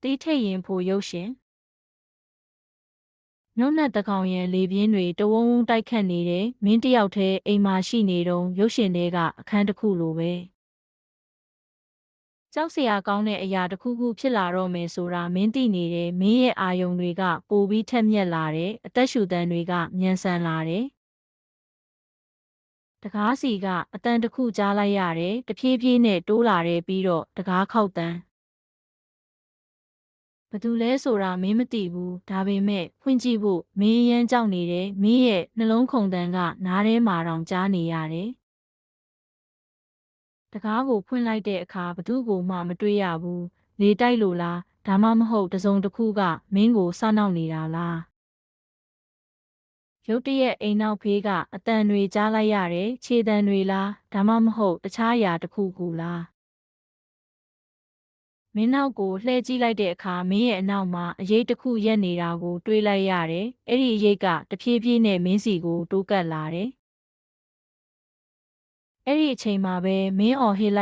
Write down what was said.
တီးထိတ်ရင်ဖိုရုပ်ရှင်ညွန့်နှက်တကောင်ရန်လေပြင်းတွေတဝုံဝုံတိုက်ခတ်နေတယ်မင်းတယောက်တည်းအိမ်မှာရှိနေတုံးရုပ်ရှင်တွေကအခန်းတစ်ခုလိုပဲကြောက်စရာကောင်းတဲ့အရာတစ်ခုခုဖြစ်လာတော့မယ်ဆိုတာမင်းသိနေတယ်မင်းရဲ့အာယုံတွေကပိုပြီးထက်မြက်လာတယ်အသက်ရှူသံတွေကမြန်ဆန်လာတယ်တကားစီကအတန်တစ်ခုကြားလိုက်ရတယ်တဖြည်းဖြည်းနဲ့တိုးလာတယ်ပြီးတော့တကားခောက်တန်းဘသူလဲဆိုတာမင်းမသိဘူးဒါပေမဲ့ဖွင့်ကြည့်ဖို့မင်းရမ်းကြောက်နေတယ်မင်းရဲ့နှလုံးခုန်တန်းကနားထဲမှာတောင်ကြားနေရတယ်တကားကိုဖွင့်လိုက်တဲ့အခါဘသူကိုမှမတွေ့ရဘူးလေတိုက်လို့လားဒါမှမဟုတ်တစုံတစ်ခုကမင်းကိုစောင့်နှောက်နေတာလားရုတ်တရက်အိမ်နောက်ဖေးကအတန်တွေကြားလိုက်ရတယ်ခြေတံတွေလားဒါမှမဟုတ်တခြားအရာတစ်ခုခုလားမင်းနောက်ကိုလှည့်ကြည့်လိုက်တဲ့အခါမင်းရဲ့အနောက်မှာအရိပ်တစ်ခုရက်နေတာကိုတွေးလိုက်ရတယ်။အဲ့ဒီအရိပ်ကတဖြည်းဖြည်းနဲ့မင်းစီကိုတိုးကပ်လာတယ်။အဲ့ဒီအချိန်မှာပဲမင်းအော်ဟစ်လိုက်